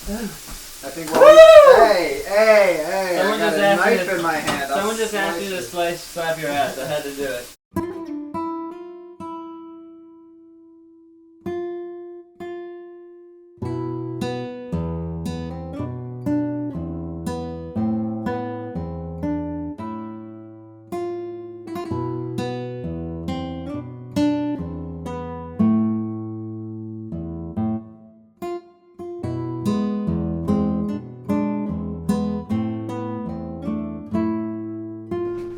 I think we're... Hey! Someone I got just a asked me knife to- in my hand. Someone just asked me to slap your ass. I had to do it.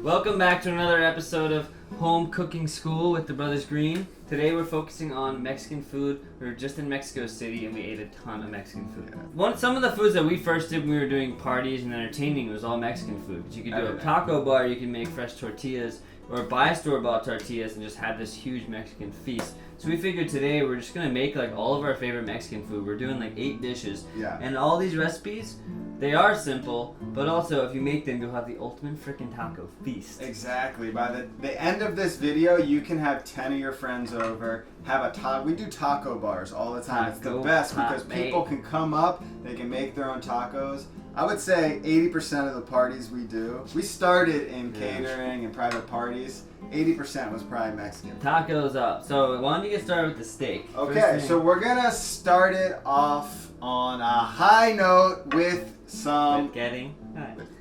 Welcome back to another episode of Home Cooking School with the Brothers Green. Today we're focusing on Mexican food. We were just in Mexico City and we ate a ton of Mexican food. Some of the foods that we first did when we were doing parties and entertaining was all Mexican food. But you could do a taco bar, you can make fresh tortillas, or buy store-bought tortillas and just have this huge Mexican feast. So we figured today we're just gonna make like all of our favorite Mexican food. We're doing like 8 dishes. Yeah. And all these recipes, they are simple, but also if you make them, you'll have the ultimate freaking taco feast. Exactly. By the end of this video, you can have 10 of your friends over, have a taco. We do taco bars all the time. It's the best because people can come up, they can make their own tacos. I would say 80% of the parties we do, we started in catering and private parties. 80% was probably Mexican. Tacos up. So why don't you get started with the steak? Okay, so we're gonna start it off on a high note with some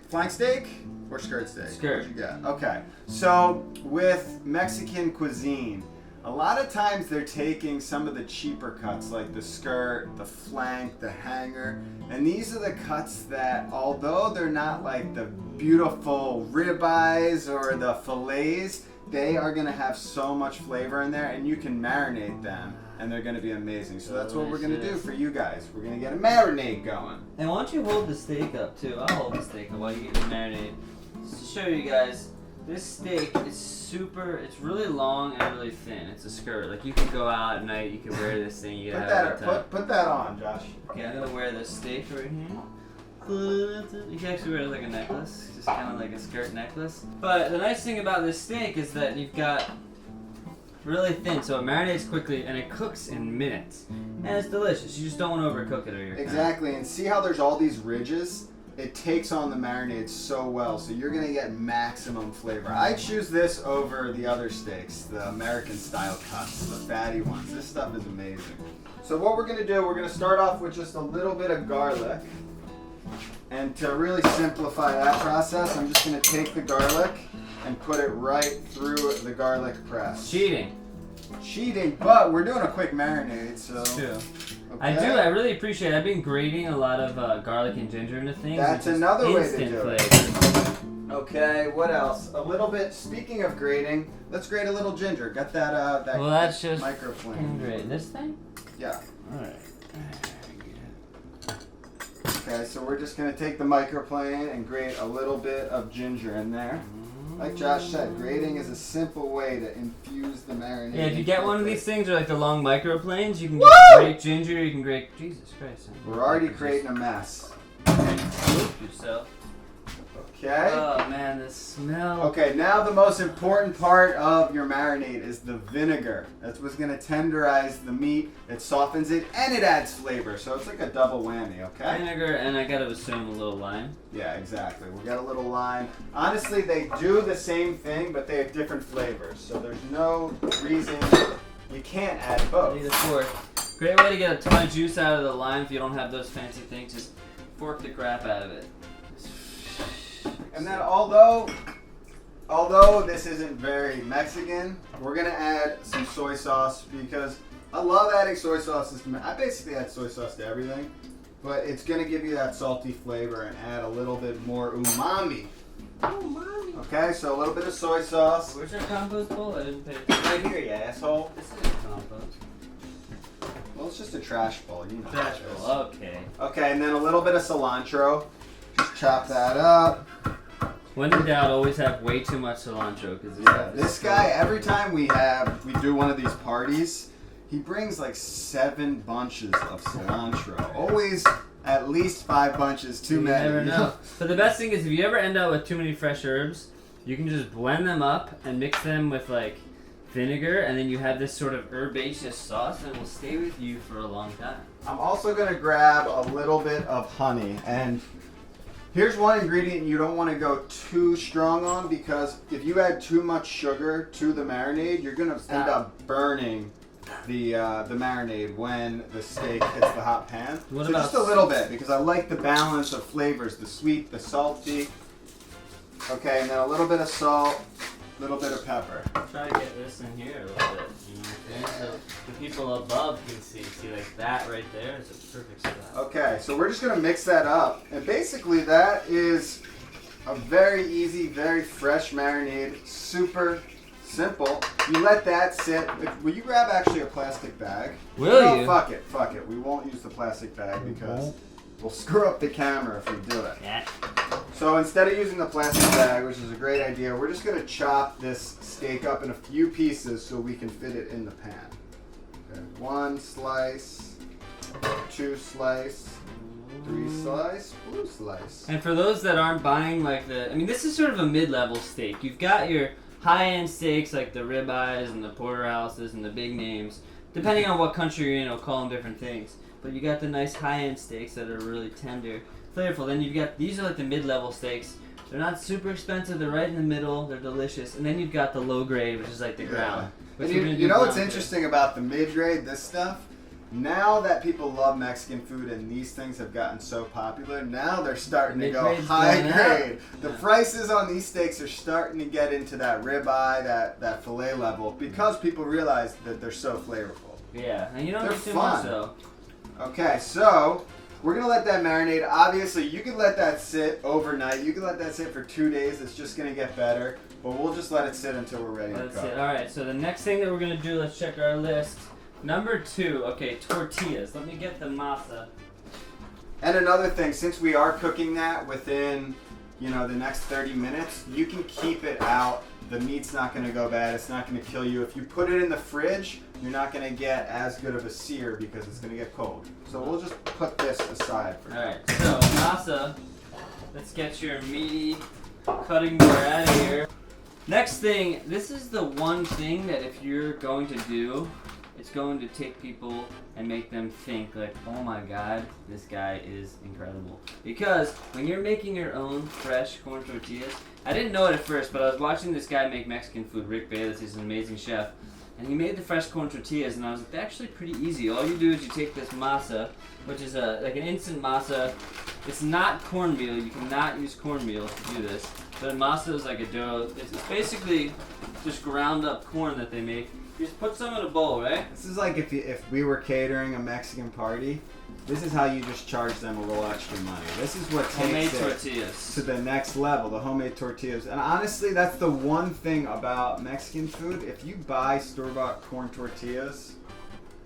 flank steak or skirt steak. Skirt. What you got? Okay, so with Mexican cuisine, a lot of times they're taking some of the cheaper cuts like the skirt, the flank, the hanger, and these are the cuts that, although they're not like the beautiful ribeyes or the fillets, they are gonna have so much flavor in there, and you can marinate them, and they're gonna be amazing. So that's what we're gonna do for you guys. We're gonna get a marinade going. And why don't you hold the steak up too? I'll hold the steak up while you get the marinade. Just to show you guys, this steak is it's really long and really thin. It's a skirt. Like you can go out at night, you can wear this thing. You Put that on, Josh. Okay, I'm gonna wear this steak right here. You can actually wear it like a necklace, just kind of like a skirt necklace. But the nice thing about this steak is that you've got really thin, so it marinates quickly and it cooks in minutes. And it's delicious. You just don't want to overcook it or you're Exactly, and see how there's all these ridges? It takes on the marinade so well, so you're gonna get maximum flavor. I choose this over the other steaks, the American style cuts, the fatty ones. This stuff is amazing. So what we're gonna do, we're gonna start off with just a little bit of garlic. And to really simplify that process, I'm just going to take the garlic and put it right through the garlic press. Cheating, but we're doing a quick marinade, so... It's true. Okay. I really appreciate it. I've been grating a lot of garlic and ginger into things. That's another way to do it. Okay, what else? A little bit, speaking of grating, let's grate a little ginger. Got that, well, that's just microplane. Grate. This thing? Yeah. Alright. Okay, so we're just going to take the microplane and grate a little bit of ginger in there. Like Josh said, grating is a simple way to infuse the marinade. Yeah, if you get one of these things, or like the long microplanes, you can just grate ginger, you can grate... Jesus Christ. We're already creating a mess. Yourself. Okay. Oh man, the smell. Okay, now the most important part of your marinade is the vinegar. That's what's going to tenderize the meat. It softens it and it adds flavor. So it's like a double whammy, okay? Vinegar, and I gotta assume a little lime. Yeah, exactly. We got a little lime. Honestly, they do the same thing, but they have different flavors. So there's no reason you can't add both. Need a fork. Great way to get a ton of juice out of the lime if you don't have those fancy things. Just fork the crap out of it. And then although this isn't very Mexican, we're going to add some soy sauce because I love adding soy sauce. I basically add soy sauce to everything, but it's going to give you that salty flavor and add a little bit more umami. Umami. Okay, so a little bit of soy sauce. Where's our compost bowl? I didn't pay attention. Right here, you asshole. This isn't compost. Well, it's just a trash bowl. You know Trash how it is. bowl, okay. Okay, and then a little bit of cilantro. Just chop that up. When in doubt, always have way too much cilantro because This guy, every time we do one of these parties, he brings like 7 bunches of cilantro. Always at least 5 bunches, too many. You never know. But the best thing is if you ever end up with too many fresh herbs, you can just blend them up and mix them with like vinegar, and then you have this sort of herbaceous sauce that will stay with you for a long time. I'm also going to grab a little bit of honey, and here's one ingredient you don't want to go too strong on, because if you add too much sugar to the marinade, you're going to end up burning the marinade when the steak hits the hot pan. So just a little bit, because I like the balance of flavors, the sweet, the salty. Okay, and then a little bit of salt, a little bit of pepper. Try to get this in here a little bit, so the people above can see like that right there is a perfect spot. Okay, so we're just gonna mix that up, and basically that is a very easy, very fresh marinade, super simple. You let that sit. Will you grab actually a plastic bag? Will you? Fuck it. We won't use the plastic bag because we'll screw up the camera if we do it. Yeah. So instead of using the plastic bag, which is a great idea, we're just gonna chop this steak up in a few pieces so we can fit it in the pan. Okay, 1 slice, 2 slice, 3 slice, 4 slice. And for those that aren't buying this is sort of a mid-level steak. You've got your high-end steaks like the ribeyes and the porterhouses and the big names. Depending on what country you're in, I'll call them different things. But you got the nice high-end steaks that are really tender, flavorful. Then you've got, these are like the mid-level steaks. They're not super expensive, they're right in the middle, they're delicious. And then you've got the low grade, which is like the ground. And you know what's interesting about the mid-grade, this stuff? Now that people love Mexican food and these things have gotten so popular, now they're starting to go high grade. The prices on these steaks are starting to get into that ribeye, that filet level, because people realize that they're so flavorful. Yeah, and you don't need too much though. Okay, so we're going to let that marinate. Obviously, you can let that sit overnight. You can let that sit for 2 days. It's just going to get better. But we'll just let it sit until we're ready to cook. Alright, so the next thing that we're going to do, let's check our list. Number 2, okay, tortillas. Let me get the masa. And another thing, since we are cooking that within, the next 30 minutes, you can keep it out. The meat's not going to go bad. It's not going to kill you. If you put it in the fridge, you're not going to get as good of a sear because it's going to get cold. So we'll just put this aside for now. Alright, so masa. Let's get your meaty cutting board out of here. Next thing, this is the one thing that if you're going to do, it's going to take people and make them think like, oh my god, this guy is incredible. Because when you're making your own fresh corn tortillas, I didn't know it at first, but I was watching this guy make Mexican food, Rick Bayless, he's an amazing chef. And he made the fresh corn tortillas, and I was like, they're actually pretty easy. All you do is you take this masa, which is like an instant masa. It's not cornmeal. You cannot use cornmeal to do this. But masa is like a dough. It's basically just ground up corn that they make. You just put some in a bowl, right? This is like if we were catering a Mexican party, this is how you just charge them a little extra money. This is what takes it tortillas to the next level, the homemade tortillas. And honestly, that's the one thing about Mexican food. If you buy store-bought corn tortillas,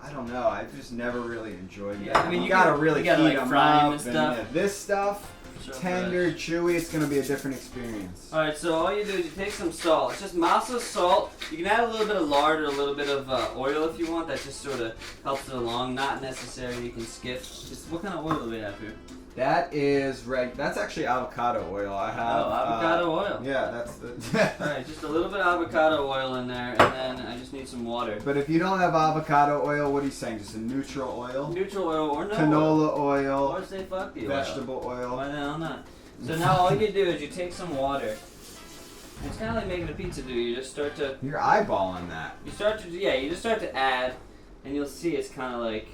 I don't know, I've just never really enjoyed them. Yeah, I mean, you gotta really heat like them fry up. them and stuff. And this stuff, tender, chewy, it's gonna be a different experience. Alright, so all you do is you take some salt. It's just masa, salt. You can add a little bit of lard or a little bit of oil if you want. That just sort of helps it along. Not necessary. You can skip. What kind of oil do we have here? That is that's actually avocado oil. I have avocado oil. Yeah, that's the Alright, just a little bit of avocado oil in there, and then I just need some water. But if you don't have avocado oil, what are you saying? Just a neutral oil? Neutral oil or no canola oil. Or say fuck the vegetable oil. Why the hell not? So now all you do is you take some water. It's kind of like making a pizza dough. You just start to... You're eyeballing that. You just start to add, and you'll see it's kind of like...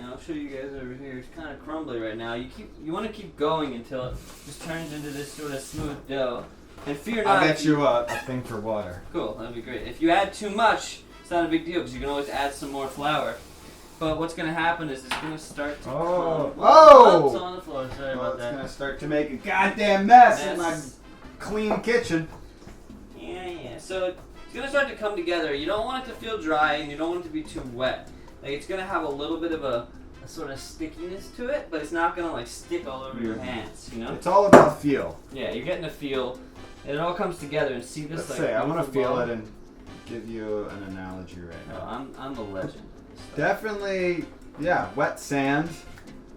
I'll show you guys over here. It's kind of crumbly right now. You want to keep going until it just turns into this sort of smooth dough. And fear not. I'll get you a thing for water. Cool, that'd be great. If you add too much, it's not a big deal because you can always add some more flour. But what's going to happen is it's going to start to it's on the floor. Sorry about that. It's going to start to make a goddamn mess in my clean kitchen. Yeah. So it's going to start to come together. You don't want it to feel dry and you don't want it to be too wet. Like it's going to have a little bit of a sort of stickiness to it, but it's not going to like stick all over your hands, It's all about feel. Yeah, you're getting a feel. And it all comes together and see this I want to feel it and give you an analogy right now. I'm a legend. Definitely, wet sand.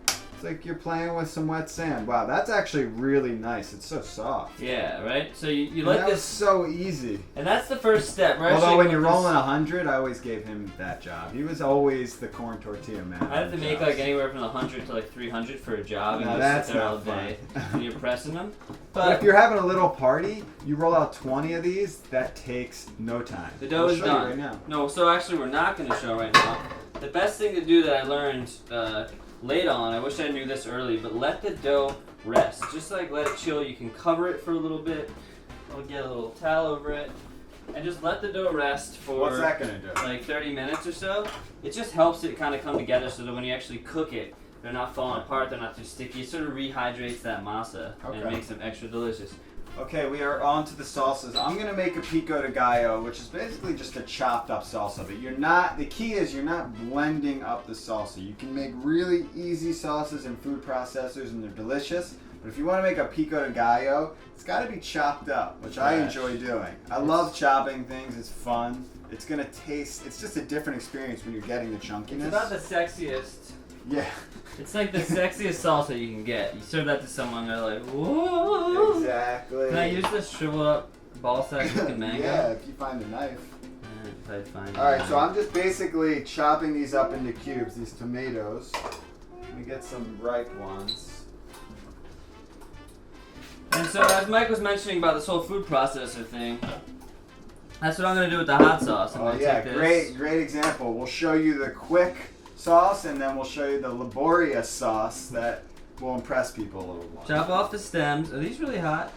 It's like you're playing with some wet sand. Wow, that's actually really nice. It's so soft. Yeah, right? So you let that this... was so easy. And that's the first step, right? Although when you're rolling 100, I always gave him that job. He was always the corn tortilla man. I have to make like anywhere from 100 to like 300 for a job, and just sit there all day. And you're pressing them. But if you're having a little party, you roll out 20 of these. That takes no time. The dough is done. Right now. No, so actually we're not going to show right now. The best thing to do that I learned late on, I wish I knew this early, but let the dough rest. Just like let it chill. You can cover it for a little bit. I'll get a little towel over it. And just let the dough rest for What's that gonna do? Like 30 minutes or so. It just helps it kind of come together so that when you actually cook it, they're not falling apart, they're not too sticky. It sort of rehydrates that masa and it makes them extra delicious. Okay, we are on to the salsas. I'm gonna make a pico de gallo, which is basically just a chopped up salsa. But the key is you're not blending up the salsa. You can make really easy salsas in food processors and they're delicious. But if you want to make a pico de gallo, it's got to be chopped up, which I enjoy doing. I love chopping things. It's fun. It's gonna taste. It's just a different experience when you're getting the chunkiness. It's not the sexiest. Yeah. It's like the sexiest salsa you can get. You serve that to someone, they're like, whoa. Exactly. Can I use this shriveled up ball sack looking mango? Yeah, if you find a knife. If I find Alright, so I'm just basically chopping these up into cubes, these tomatoes. Let me get some ripe ones. And so as Mike was mentioning about this whole food processor thing, that's what I'm going to do with the hot sauce. Oh yeah, great example. We'll show you the quick sauce and then we'll show you the laborious sauce that will impress people a little more. Chop off the stems. Are these really hot?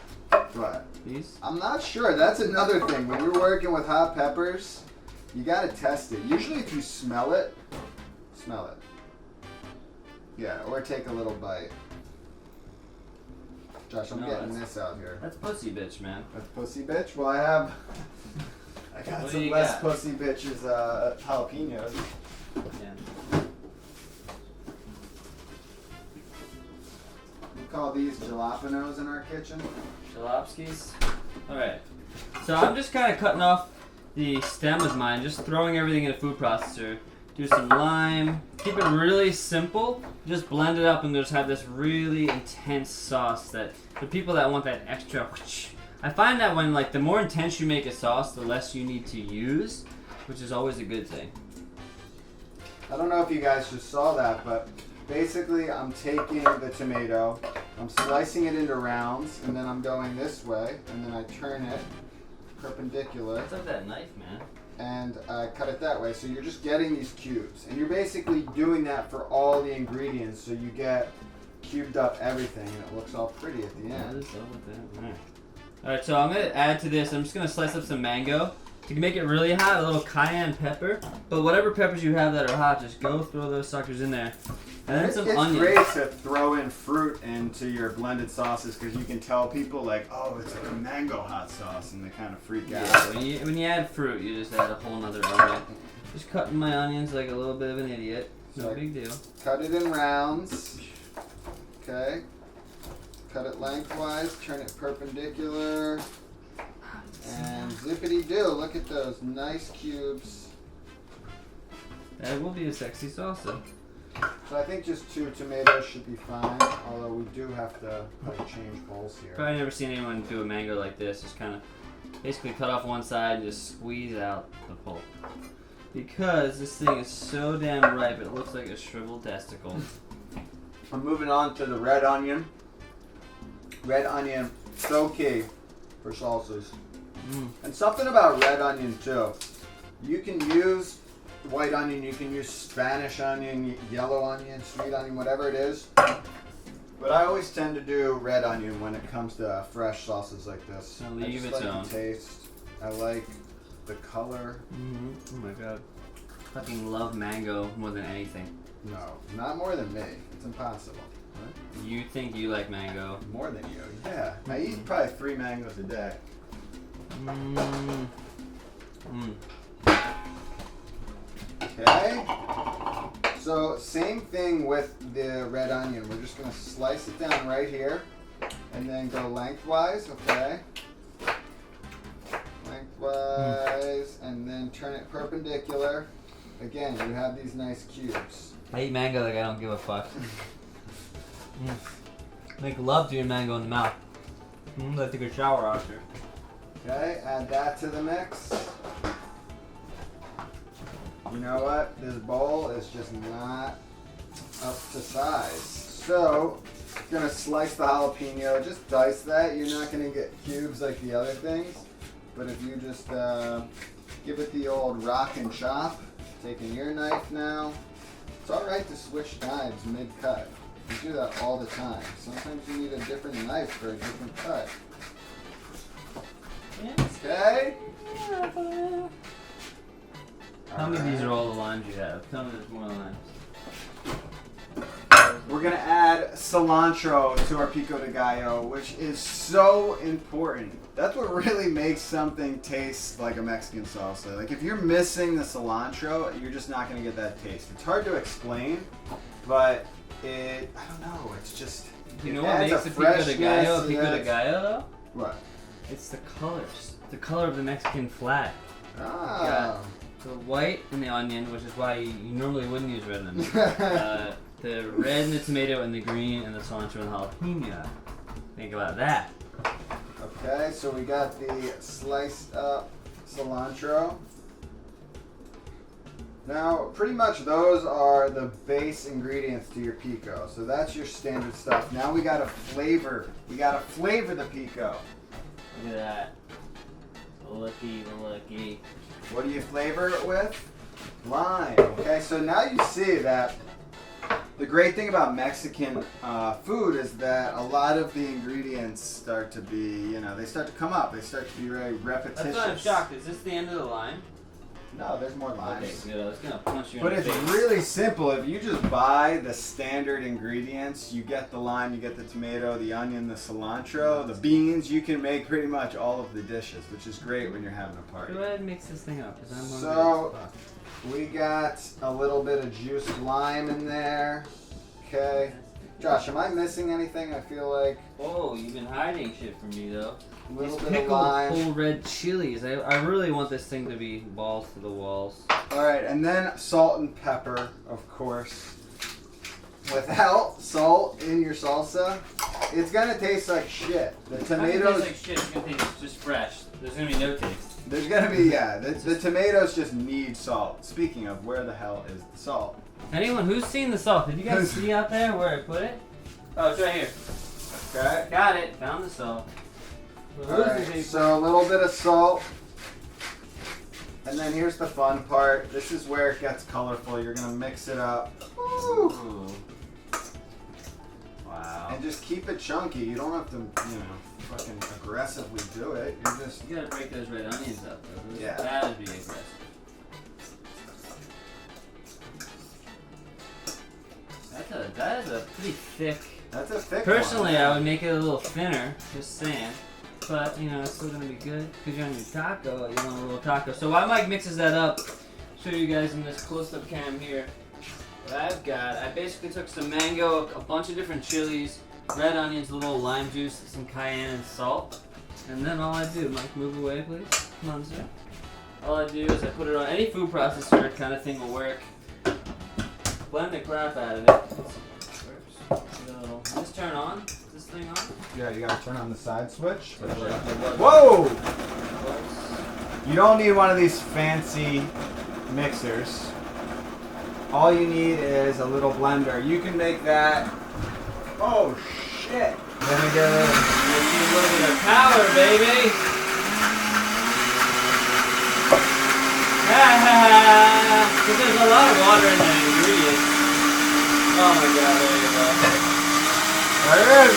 What? These? I'm not sure. That's another thing. When you're working with hot peppers, you gotta test it. Usually if you smell it. Yeah, or take a little bite. Josh, I'm getting this out here. That's pussy bitch, man. That's pussy bitch? Well, I got What some less pussy bitches jalapenos. Yeah. We call these jalapenos in our kitchen. Jalopskis. Alright. So I'm just kind of cutting off the stem with mine, just throwing everything in a food processor. Do some lime. Keep it really simple. Just blend it up and just have this really intense sauce that for people that want that extra. I find that when the more intense you make a sauce, the less you need to use, which is always a good thing. I don't know if you guys just saw that, but basically I'm taking the tomato, I'm slicing it into rounds, and then I'm going this way, and then I turn it perpendicular. What's up that knife, man? And I cut it that way. So you're just getting these cubes. And you're basically doing that for all the ingredients, so you get cubed up everything, and it looks all pretty at the end. Alright, so I'm going to add to this, I'm just going to slice up some mango. You can make it really hot, a little cayenne pepper. But whatever peppers you have that are hot, just go throw those suckers in there. And then some onions. It's great to throw in fruit into your blended sauces because you can tell people oh, it's like a mango hot sauce, and they kind of freak out. Yeah, when you add fruit, you just add a whole nother element. Just cutting my onions like a little bit of an idiot. No big deal. Cut it in rounds. Okay. Cut it lengthwise, turn it perpendicular. And zippity-doo, look at those nice cubes. That will be a sexy salsa. So I think just 2 tomatoes should be fine, although we do have to change bowls here. Probably never seen anyone do a mango like this. Just kind of basically cut off one side and just squeeze out the pulp. Because this thing is so damn ripe, it looks like a shriveled testicle. I'm moving on to the red onion. Red onion, so key for salsas. And something about red onion too. You can use white onion, you can use Spanish onion, yellow onion, sweet onion, whatever it is. But I always tend to do red onion when it comes to fresh sauces like this. I'll leave I its just like own. the taste. I like the color. Oh my god. I fucking love mango more than anything. No, not more than me. It's impossible. What? You think you like mango? More than you, yeah. I eat probably 3 mangoes a day. Okay. So same thing with the red onion. We're just going to slice it down right here and then go lengthwise, okay? Lengthwise, and then turn it perpendicular. Again, you have these nice cubes. I eat mango like I don't give a fuck. Make love to your mango in the mouth. Let's take a shower after. Okay, add that to the mix. You know what? This bowl is just not up to size. So, you're gonna slice the jalapeno. Just dice that. You're not gonna get cubes like the other things. But if you just give it the old rock and chop, taking your knife now. It's alright to switch knives mid-cut. You do that all the time. Sometimes you need a different knife for a different cut. Okay? Tell me these are all the limes you have. Tell me there's more limes. We're gonna add cilantro to our pico de gallo, which is so important. That's what really makes something taste like a Mexican salsa. Like if you're missing the cilantro, you're just not gonna get that taste. It's hard to explain, but I don't know, it's just, You know what makes a pico de gallo a pico de gallo though? What? It's the colors. The color of the Mexican flag. Ah. The white and the onion, which is why you normally wouldn't use red onion. The red and the tomato and the green and the cilantro and the jalapeno. Think about that. Okay, so we got the sliced up cilantro. Now, pretty much those are the base ingredients to your pico. So that's your standard stuff. Now we gotta flavor. We gotta flavor the pico. Look at that. Looky. What do you flavor it with? Lime. Okay, so now you see that the great thing about Mexican food is that a lot of the ingredients start to be, they start to come up. They start to be very repetitious. That's why I'm shocked. Is this the end of the line? No, there's more limes. Okay, good. I was gonna punch you But in the it's face. really simple. If you just buy the standard ingredients, you get the lime, you get the tomato, the onion, the cilantro, the beans, you can make pretty much all of the dishes, which is great when you're having a party. Go ahead and mix this thing up, because I'm hungry. So, we got a little bit of juiced lime in there. Okay. Josh, am I missing anything? I feel like Oh, you've been hiding shit from me, though. a little These bit of pickled lime. whole red chilies. I really want this thing to be balls to the walls. Alright, and then salt and pepper, of course. Without salt in your salsa, it's gonna taste like shit. The tomatoes, It's like shit. It's gonna taste just fresh. There's gonna be no taste. there's gonna be, the tomatoes just need salt. Speaking of, where the hell is the salt? Anyone who's seen the salt? Did you guys see out there where I put it? Oh, it's right here. Okay. Got it. Found the salt. Alright, so a little bit of salt. And then here's the fun part. This is where it gets colorful. You're gonna mix it up. Woo. Ooh. Wow. And just keep it chunky. You don't have to, fucking aggressively do it. You're just You gotta break those red onions up, though. Yeah. That would be aggressive. That is a pretty thick. That's a thick Personally, one. I would make it a little thinner, just saying. But, it's still gonna be good. Because you're on your taco, you want a little taco. So while Mike mixes that up, show you guys in this close-up cam here what I've got. I basically took some mango, a bunch of different chilies, red onions, a little lime juice, some cayenne and salt. And then all I do, Mike, move away, please. Come on, sir. All I do is I put it on any food processor kind of thing will work. Blend the crap out of it. So, is this turn on? Is this thing on? Yeah, you gotta turn on the side switch. Whoa! Whoa! You don't need one of these fancy mixers. All you need is a little blender. You can make that. Oh shit! Vinegar. A little bit of power, baby! Because there's a lot of water in the ingredients. Oh my god, there you go. There it is.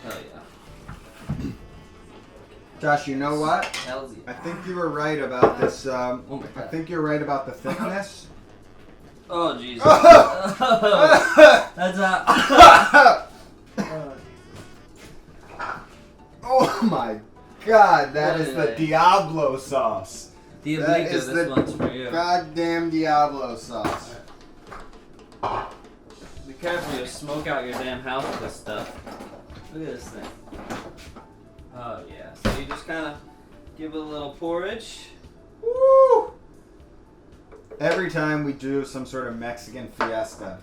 Hell yeah. Josh, you know what? Hells yeah. I think you were right about this. Oh my I god. think you're right about the thickness. Oh Jesus. That's a. Oh my god, that What is is the it? Diablo sauce. That Diablito, is this the one's for you. goddamn Diablo sauce. Be careful, you'll smoke out your damn house with this stuff. Look at this thing. Oh yeah. So you just kind of give it a little porridge. Woo! every time we do some sort of Mexican fiesta,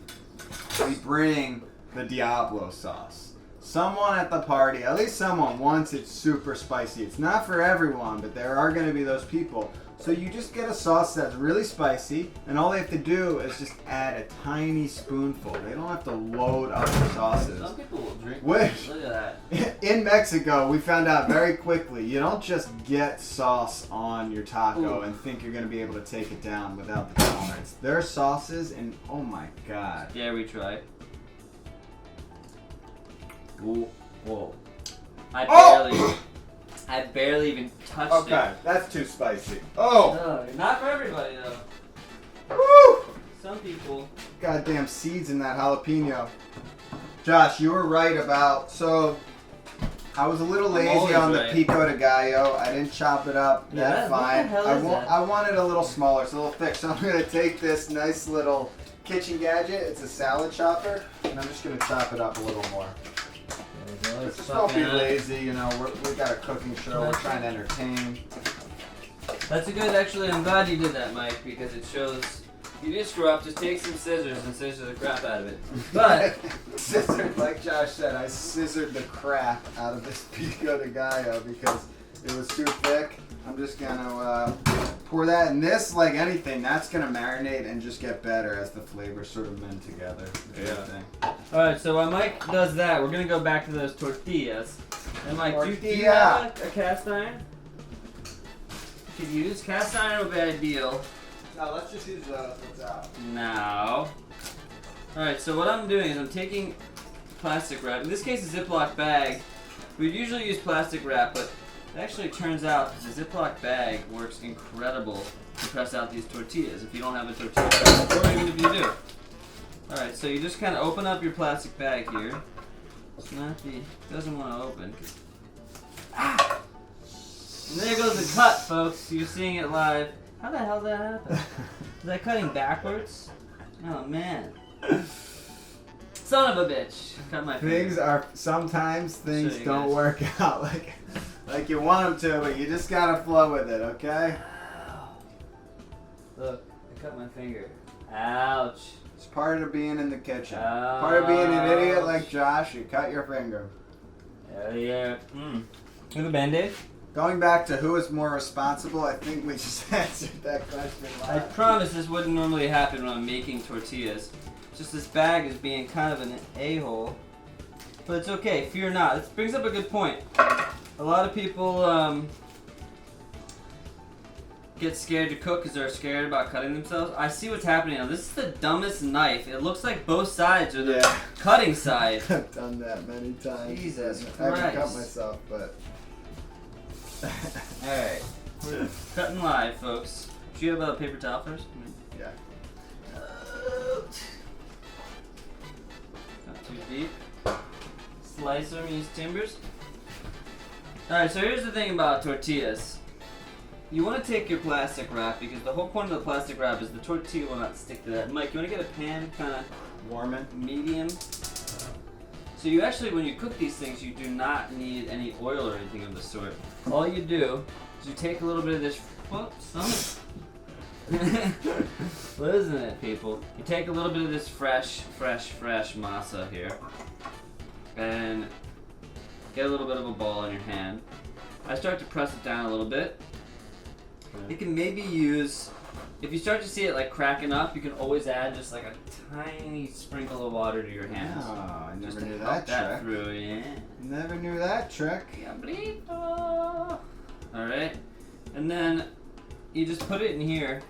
we bring the Diablo sauce. Someone at the party, at least someone, wants it super spicy. It's not for everyone, but there are going to be those people. So you just get a sauce that's really spicy, and all they have to do is just add a tiny spoonful. They don't have to load up the sauces. Some people will drink. Which, look at that. in Mexico, we found out very quickly, you don't just get sauce on your taco and think you're going to be able to take it down without the tolerance. There are sauces, and oh my god. Yeah, we try. Ooh, whoa. I barely even touched it. Okay, that's too spicy. Oh! Not for everybody though. Woo! Some people. Goddamn seeds in that jalapeno. Josh, you were right about, so I was a little lazy on the pico de gallo. I didn't chop it up that fine. I want it a little smaller, it's a little thick, so I'm going to take this nice little kitchen gadget. It's a salad chopper, and I'm just going to chop it up a little more. Just don't be lazy, you know, we got a cooking show, we're trying to entertain. That's a good, actually, I'm glad you did that, Mike, because it shows, you did screw up, just take some scissors and scissor the crap out of it. But, scissored, like Josh said, I scissored the crap out of this pico de gallo because it was too thick. I'm just gonna pour that in this, like anything, that's gonna marinate and just get better as the flavors sort of mend together. Yeah. Alright, so while Mike does that, we're gonna go back to those tortillas. And Mike, do you have a cast iron? Could you use cast iron would be ideal. No, let's just use what's out. Now. Alright, so what I'm doing is I'm taking plastic wrap. In this case, a Ziploc bag. We'd usually use plastic wrap, but it actually turns out the Ziploc bag works incredible to press out these tortillas if you don't have a tortilla press, or even if you do. Alright, so you just kind of open up your plastic bag here. It's not the, doesn't want to open. Ah! And there goes the cut, folks. You're seeing it live. How the hell did that happen? Is that cutting backwards? Oh man. Son of a bitch. Cut my finger. Sometimes things don't work out like you want them to, but you just gotta flow with it, okay? Look, I cut my finger. Ouch. It's part of being in the kitchen. Ouch. Part of being an idiot like Josh, you cut your finger. Yeah. With a Band-Aid? Going back to who is more responsible, I think we just answered that question live. I promise this wouldn't normally happen when I'm making tortillas. Just this bag is being kind of an a-hole. But it's okay, fear not. This brings up a good point. A lot of people get scared to cook because they're scared about cutting themselves. I see what's happening now. This is the dumbest knife. It looks like both sides are the cutting side. I've done that many times. Jesus Christ. I haven't cut myself, but... Alright. We're cutting live, folks. Do you have a paper towel first? Yeah. Not too deep. Slicer these timbers. Alright, so here's the thing about tortillas. You want to take your plastic wrap because the whole point of the plastic wrap is the tortilla will not stick to that. Mike, you want to get a pan, kind of warm it, medium? So you actually, when you cook these things, you do not need any oil or anything of the sort. All you do is you take a little bit of this. Whoops, Listen it, people. You take a little bit of this fresh masa here, and get a little bit of a ball in your hand. I start to press it down a little bit. You can maybe use, if you start to see it like cracking up, you can always add just like a tiny sprinkle of water to your hands. Oh, I never knew that trick. Through, yeah. Never knew that trick. Alright, and then you just put it in here,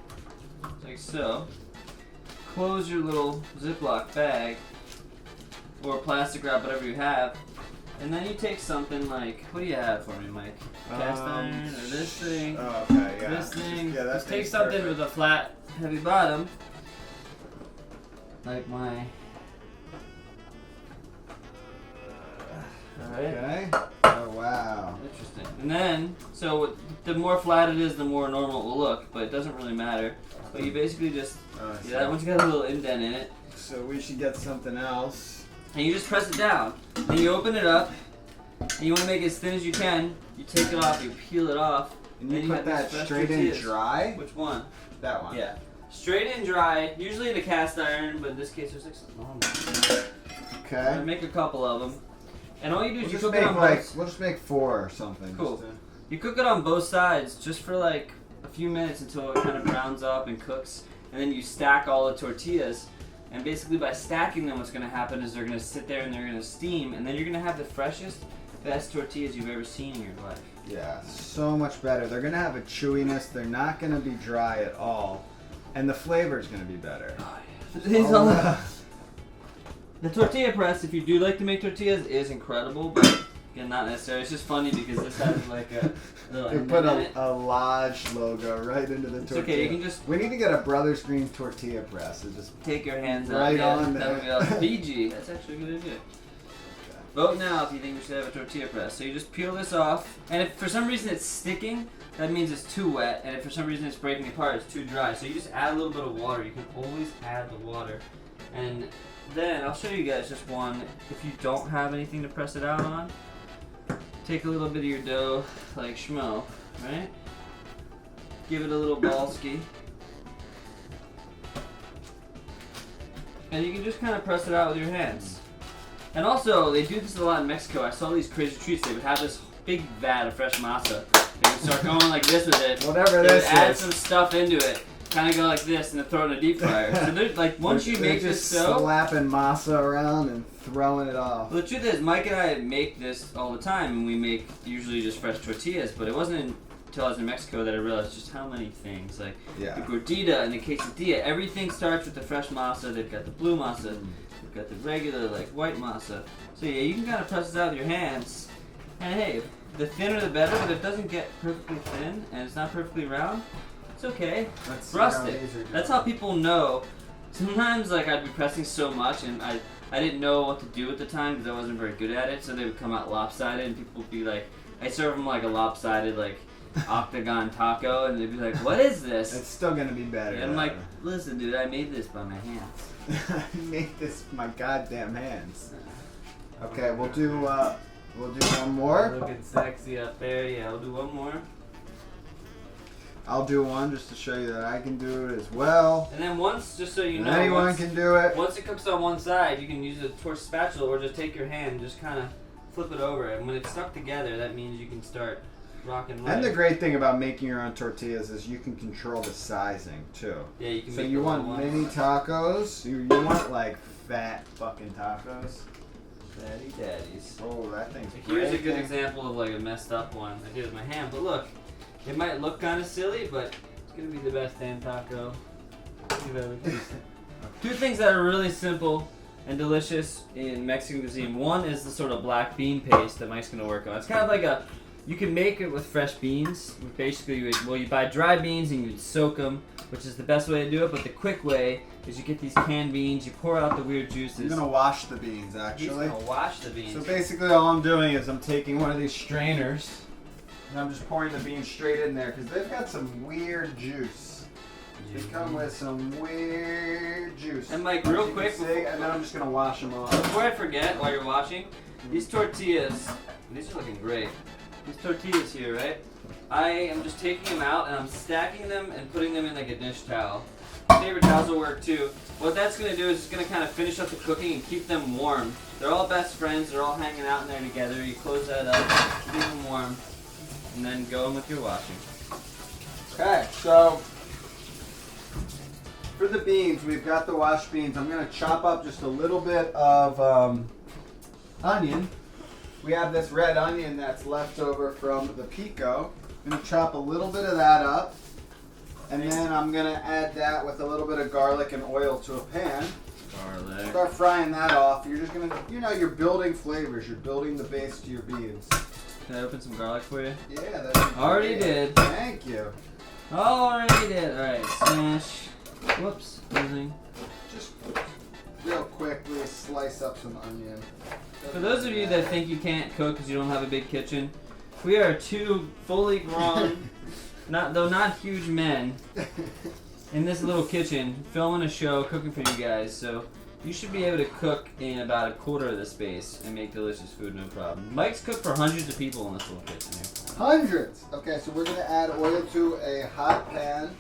like so. Close your little Ziploc bag, or plastic wrap, whatever you have. And then you take something like, what do you have for me, Mike? Cast iron, or this thing? Oh, okay, yeah. This thing. Yeah, just take something with a flat, heavy bottom. Like my... Alright. Okay. Oh, wow. Interesting. And then, so the more flat it is, the more normal it will look, but it doesn't really matter. But you basically just, yeah, that one's got a little indent in it. So we should get something else. And you just press it down. And you open it up. And you want to make it as thin as you can. You take it off, you peel it off. And you put that straight in dry? Which one? That one. Yeah. straight and dry, usually in a cast iron, but in this case there's like some normal. Okay. Make a couple of them. And all you do is you We'll cook it on both. we'll just make 4 or something. Cool. Just to- You cook it on both sides just for like a few minutes until it kind of browns up and cooks. And then you stack all the tortillas. And basically by stacking them, what's going to happen is they're going to sit there and they're going to steam. And then you're going to have the freshest, best tortillas you've ever seen in your life. Yeah, so much better. They're going to have a chewiness. They're not going to be dry at all. And the flavor is going to be better. The tortilla press, if you do like to make tortillas, is incredible, but again, not necessarily. It's just funny because this has like a little They put a Lodge logo right into the tortilla. It's okay, you can just We need to get a Brothers Green tortilla press and just take your hands out. right Yeah, on that would be there. awesome. BG, that's actually a good idea. Vote now if you think we should have a tortilla press. So you just peel this off, and if for some reason it's sticking, that means it's too wet, and if for some reason it's breaking apart, it's too dry. So you just add a little bit of water. You can always add the water. And then I'll show you guys just one. If you don't have anything to press it out on, take a little bit of your dough, like schmo, right? Give it a little ballski. And you can just kind of press it out with your hands. And also, they do this a lot in Mexico. I saw these crazy treats. They would have this big vat of fresh masa. They would start going like this with it. Whatever They this would add is. some stuff into it. Kind of go like this and then throw it in a deep fryer. So they're, like once you make this dough, slapping masa around and throwing it off. well, the truth is, Mike and I make this all the time, and we make usually just fresh tortillas. But it wasn't until I was in Mexico that I realized just how many things, like the Yeah. gordita and the quesadilla, everything starts with the fresh masa. They've got the blue masa, they've got the regular like white masa. So yeah, you can kind of press this out with your hands. And hey, the thinner the better. But if it doesn't get perfectly thin and it's not perfectly round, it's okay. Let's see Rust how it. these are That's doing. how people know. Sometimes like I'd be pressing so much and I didn't know what to do at the time because I wasn't very good at it, so they would come out lopsided and people would be like, I serve them like a lopsided like octagon taco and they'd be like, what is this? It's still gonna be better. And I'm like, listen dude, I made this by my hands. I made this with my goddamn hands. Okay, we'll do one more. Looking sexy up there. Yeah, I'll do one more. I'll do one just to show you that I can do it as well. And then once, just so you And know, anyone once, can do it. once it cooks on one side, you can use a torch spatula or just take your hand and just kind of flip it over. And when it's stuck together, that means you can start rocking life. And the great thing about making your own tortillas is you can control the sizing too. Yeah, you can So make you the want little mini ones. tacos? You want like fat fucking tacos? Daddy daddies. Oh, that thing's Here's a good breaking. example of like a messed up one I did with my hand. But look, it might look kind of silly, but it's gonna be the best damn taco you've ever tasted. Two things that are really simple and delicious in Mexican cuisine. One is the sort of black bean paste that Mike's gonna work on. It's kind of like a, you can make it with fresh beans. Basically, you buy dry beans and you would soak them, which is the best way to do it. But the quick way is you get these canned beans, you pour out the weird juices. I'm gonna wash the beans He's actually. gonna wash the beans. So basically all I'm doing is I'm taking one of these strainers and I'm just pouring the beans straight in there because they've got some weird juice. They come with some weird juice. And Mike, As real you can quick, see, and then I'm just gonna wash them off. Before I forget, while you're watching, these tortillas, these are looking great. These tortillas here, right? I am just taking them out and I'm stacking them and putting them in like a dish towel. Paper towels will work too. What that's going to do is it's going to kind of finish up the cooking and keep them warm. They're all best friends. They're all hanging out in there together. You close that up, keep them warm, and then go in with your washing. Okay, so for the beans, we've got the washed beans. I'm gonna chop up just a little bit of onion. We have this red onion that's left over from the pico. I'm gonna chop a little bit of that up, and then I'm gonna add that with a little bit of garlic and oil to a pan. Garlic. Start frying that off. You're just gonna, you're building flavors. You're building the base to your beans. Can I open some garlic for you? Yeah, that's Already did. Thank you. Already did. Alright, smash. Whoops. Losing. Just real quickly slice up some onion. For those of you that think you can't cook because you don't have a big kitchen, we are two fully grown, not huge men in this little kitchen filming a show, cooking for you guys. So you should be able to cook in about a quarter of the space and make delicious food, no problem. Mike's cooked for hundreds of people in this little kitchen here. Hundreds. Okay, so we're gonna add oil to a hot pan.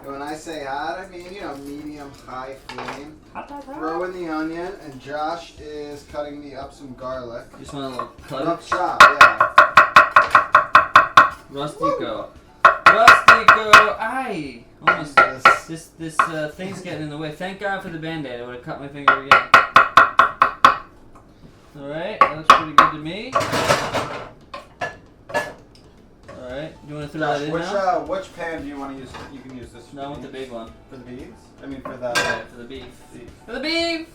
When I say hot, I mean, medium, high flame. Throw in the onion, and Josh is cutting me up some garlic. Just want a little cut. Rough chop, yeah. Rustico. Rustico. Aye. Almost. This thing's getting in the way. Thank God for the Band-Aid. I would have cut my finger again. Alright, that looks pretty good to me. Alright, you want to throw that in now? Which pan do you want to use? You can use this. No, I want the big one. For the beans? I mean, for the... Alright, for the beef. For the beef!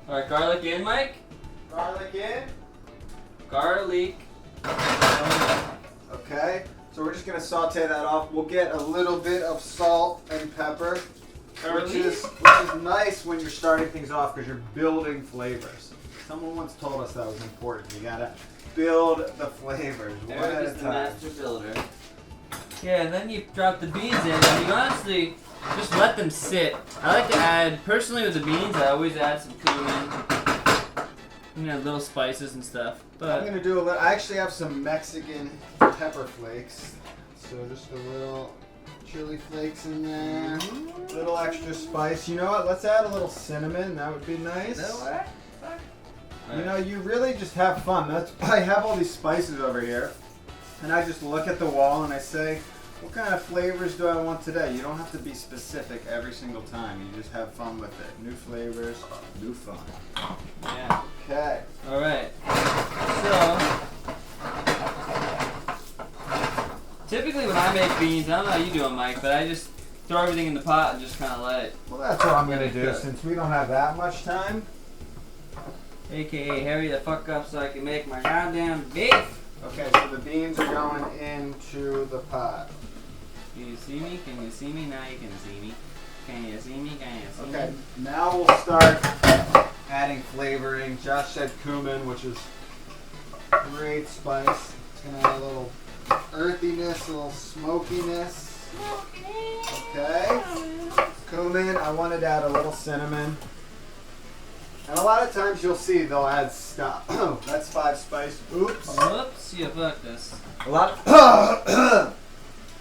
Alright, garlic in, Mike? Garlic in. Garlic. Okay, so we're just going to saute that off. We'll get a little bit of salt and pepper, which is nice when you're starting things off because you're building flavors. Someone once told us that was important. You got to build the flavors one at a time. Master builder. Yeah, and then you drop the beans in, and you honestly just let them sit. I like to add, personally with the beans, I always add some cumin, little spices and stuff. But I'm gonna do a little. I actually have some Mexican pepper flakes, so just a little chili flakes in there, a little extra spice. You know what? Let's add a little cinnamon. That would be nice. You really just have fun. I have all these spices over here, and I just look at the wall and I say, what kind of flavors do I want today? You don't have to be specific every single time. You just have fun with it. New flavors, new fun. Yeah. Okay. All right. So, typically when I make beans, I don't know how you do them, Mike, but I just throw everything in the pot and just kind of let it. Well, that's what I'm gonna do since we don't have that much time. AKA hurry the fuck up so I can make my goddamn beef. Okay, so the beans are going into the pot. Can you see me? Can you see me? Now you can see me. Can you see me? Can you see me? Okay, now we'll start adding flavoring. Josh said cumin, which is great spice. It's gonna add a little earthiness, a little smokiness. Okay. Cumin, I wanted to add a little cinnamon. And a lot of times you'll see they'll add stuff. That's 5 spice. Oops. Whoops, you fucked us. A lot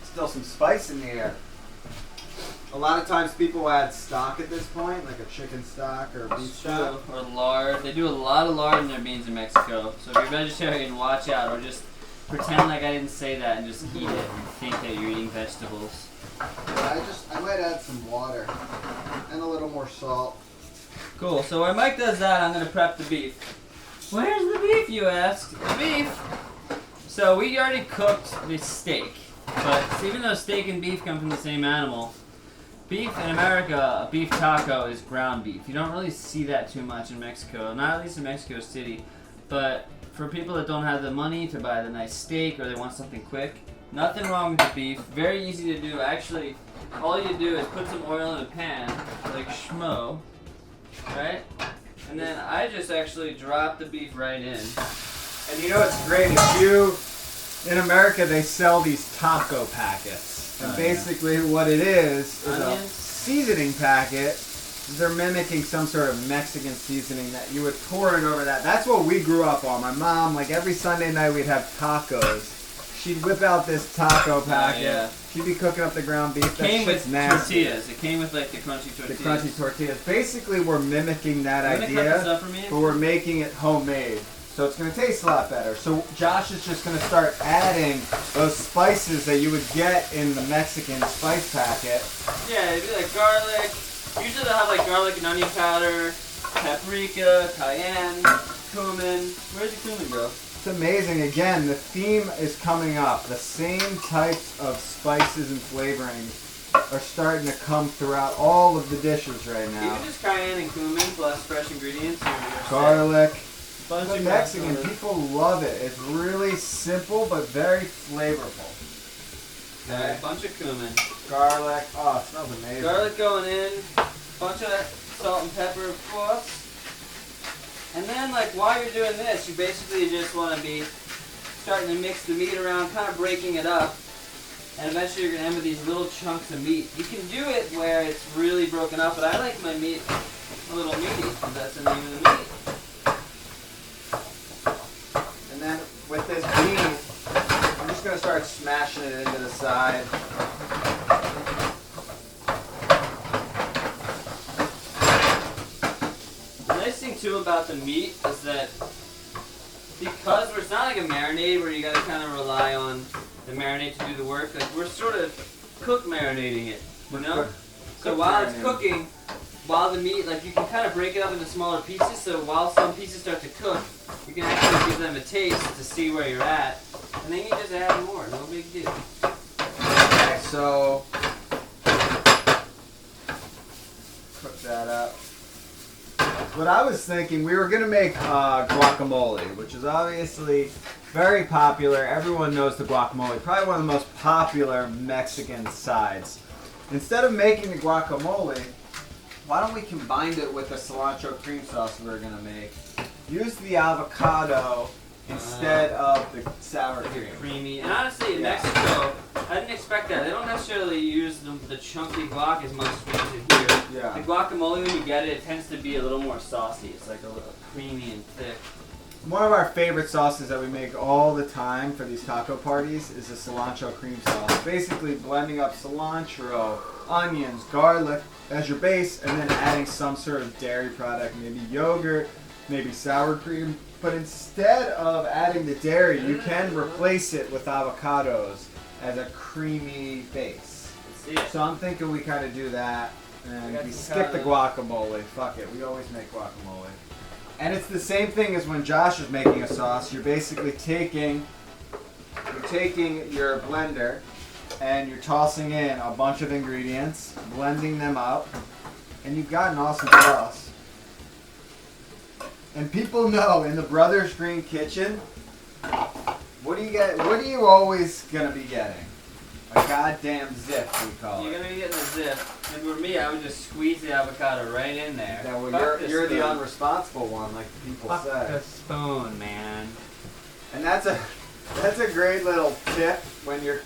still some spice in the air. A lot of times people add stock at this point, like a chicken stock or a beef stock. Or lard. They do a lot of lard in their beans in Mexico. So if you're vegetarian, watch out. Or just pretend like I didn't say that and just eat it and think that you're eating vegetables. Yeah, I might add some water and a little more salt. Cool. So while Mike does that, I'm going to prep the beef. Where's the beef, you ask? The beef. So we already cooked the steak. But even though steak and beef come from the same animal, beef in America, a beef taco is ground beef. You don't really see that too much in Mexico, not at least in Mexico City. But for people that don't have the money to buy the nice steak or they want something quick, nothing wrong with the beef. Very easy to do. Actually, all you do is put some oil in a pan, like schmo, right? And then I just actually drop the beef right in. And you know what's great? In America, they sell these taco packets. And basically what it is a seasoning packet. They're mimicking some sort of Mexican seasoning that you would pour it over that. That's what we grew up on. My mom, like every Sunday night we'd have tacos. She'd whip out this taco packet. Yeah. She'd be cooking up the ground beef. It came with tortillas. It came with like the crunchy tortillas. The crunchy tortillas. Basically, we're mimicking that idea, cut this up for me? but we're making it homemade. So it's going to taste a lot better. So Josh is just going to start adding those spices that you would get in the Mexican spice packet. Yeah, it'd be like garlic. Usually they'll have like garlic and onion powder, paprika, cayenne, cumin. Where's the cumin go? It's amazing. Again, the theme is coming up. The same types of spices and flavorings are starting to come throughout all of the dishes right now. Even just cayenne and cumin plus fresh ingredients. Garlic. The Mexican, people love it. It's really simple but very flavorful. Okay, a bunch of cumin. Garlic. Oh, it smells amazing. Garlic going in. Bunch of salt and pepper, of course. And then, like, while you're doing this, you basically just want to be starting to mix the meat around, kind of breaking it up. And eventually you're going to end with these little chunks of meat. You can do it where it's really broken up, but I like my meat a little meaty, because that's the name of the meat. And then with this beef, I'm just going to start smashing it into the side. too about the meat is that because it's not like a marinade where you gotta kind of rely on the marinade to do the work. Like we're sort of cook marinating it, you know. So while it's cooking, while the meat, like you can kind of break it up into smaller pieces. So while some pieces start to cook, you can actually give them a taste to see where you're at, and then you just add more. No big deal. Okay, so cook that up. What I was thinking, we were gonna make guacamole, which is obviously very popular. Everyone knows the guacamole. Probably one of the most popular Mexican sides. Instead of making the guacamole, why don't we combine it with the cilantro cream sauce we're gonna make? Use the avocado instead of the sour cream. Creamy. And honestly, in Mexico, I didn't expect that. They don't necessarily use the chunky guac as much as we do here. Yeah. The guacamole, when you get it, it tends to be a little more saucy. It's like a little creamy and thick. One of our favorite sauces that we make all the time for these taco parties is the cilantro cream sauce. Basically blending up cilantro, onions, garlic as your base, and then adding some sort of dairy product, maybe yogurt, maybe sour cream. But instead of adding the dairy, you can replace it with avocados as a creamy base. So I'm thinking we kind of do that, and we skip the guacamole. Fuck it, we always make guacamole. And it's the same thing as when Josh is making a sauce. You're basically taking your blender and you're tossing in a bunch of ingredients, blending them up, and you've got an awesome sauce. And people know in the Brothers Green kitchen, what do you get? What are you always gonna be getting? A goddamn zip, we call it. You're gonna be getting a zip. And for me, I would just squeeze the avocado right in there. Yeah, well, you're the unresponsible one, like the people say. Fuck the spoon, man. And that's a great little tip when you're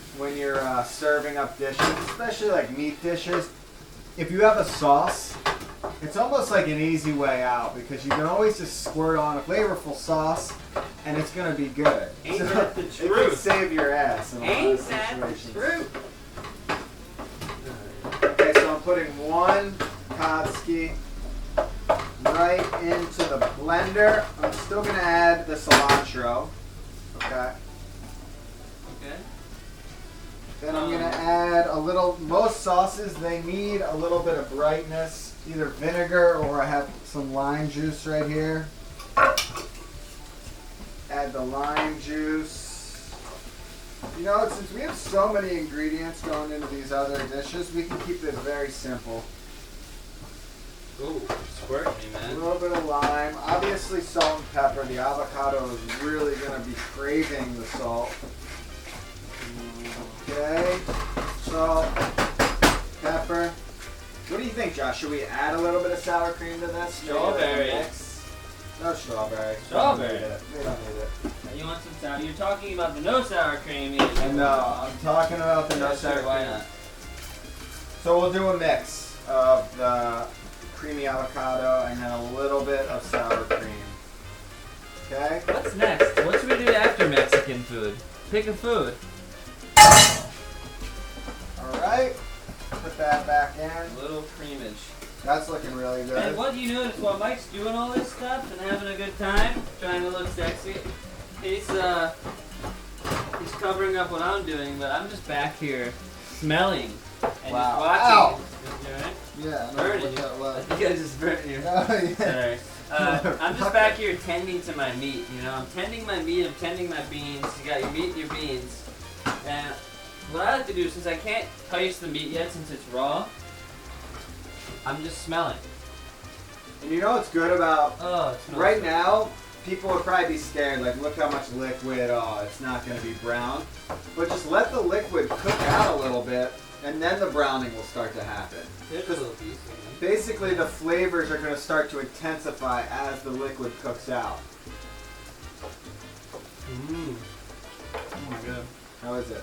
serving up dishes, especially like meat dishes. If you have a sauce, it's almost like an easy way out because you can always just squirt on a flavorful sauce and it's gonna be good. Ain't that the It truth? can save your ass in a lot Ain't of that situations. the truth? Okay, so I'm putting one Kotski right into the blender. I'm still gonna add the cilantro. Okay. Okay. Then I'm gonna add a little. Most sauces they need a little bit of brightness, either vinegar or I have some lime juice right here. Add the lime juice. You know, since we have so many ingredients going into these other dishes, we can keep this very simple. Ooh, squirt me, A man. little bit of lime. Obviously salt and pepper. The avocado is really going to be craving the salt. Okay. Salt, pepper. What do you think, Josh? Should we add a little bit of sour cream to this? Strawberry. No strawberry. Strawberry. We don't need it. You want some sour? You're talking about the no sour cream. I know. I'm talking about the no sour cream. Why not? So we'll do a mix of the creamy avocado and then a little bit of sour cream. Okay? What's next? What should we do after Mexican food? Pick a food. Alright. Put that back in. A little creamage. That's looking really good. And what do you notice while Mike's doing all this stuff and having a good time, trying to look sexy? He's covering up what I'm doing, but I'm just back here smelling and just watching. Ow. You alright? Yeah, I'm Burning gonna you. look that way. I think I just burnt you. Oh, yeah. Sorry. I'm just back here tending to my meat, you know. I'm tending my meat, I'm tending my beans. You got your meat and your beans. And what I like to do, since I can't taste the meat yet, since it's raw, I'm just smelling. And you know what's good about Oh, it smells right good. now? People would probably be scared, like, look how much liquid, oh, it's not going to be brown. But just let the liquid cook out a little bit, and then the browning will start to happen. There's a little piece. Basically, the flavors are going to start to intensify as the liquid cooks out. Mmm. Oh my god. How is it?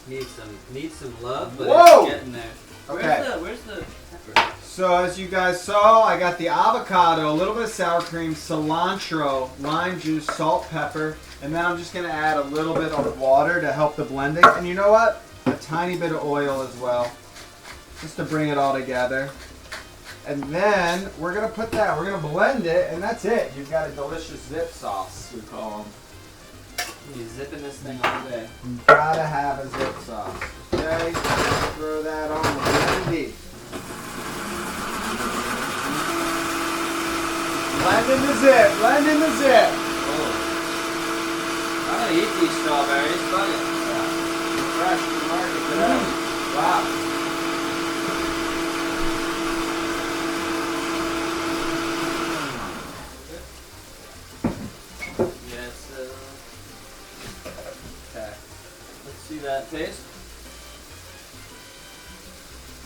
Needs some love, but Whoa! it's getting there. Okay. Where's the pepper? So as you guys saw, I got the avocado, a little bit of sour cream, cilantro, lime juice, salt, pepper, and then I'm just going to add a little bit of water to help the blending. And you know what? A tiny bit of oil as well, just to bring it all together. And then we're gonna put that, we're gonna blend it, and that's it. You've got a delicious zip sauce, we call them. You're zipping this thing all day. You gotta have a zip sauce. Okay, throw that on the blendy. Blend in the zip, blend in the zip. Oh. I'm gonna eat these strawberries, fuck it. Fresh from the market today. Wow. Yes, okay. Let's see that taste.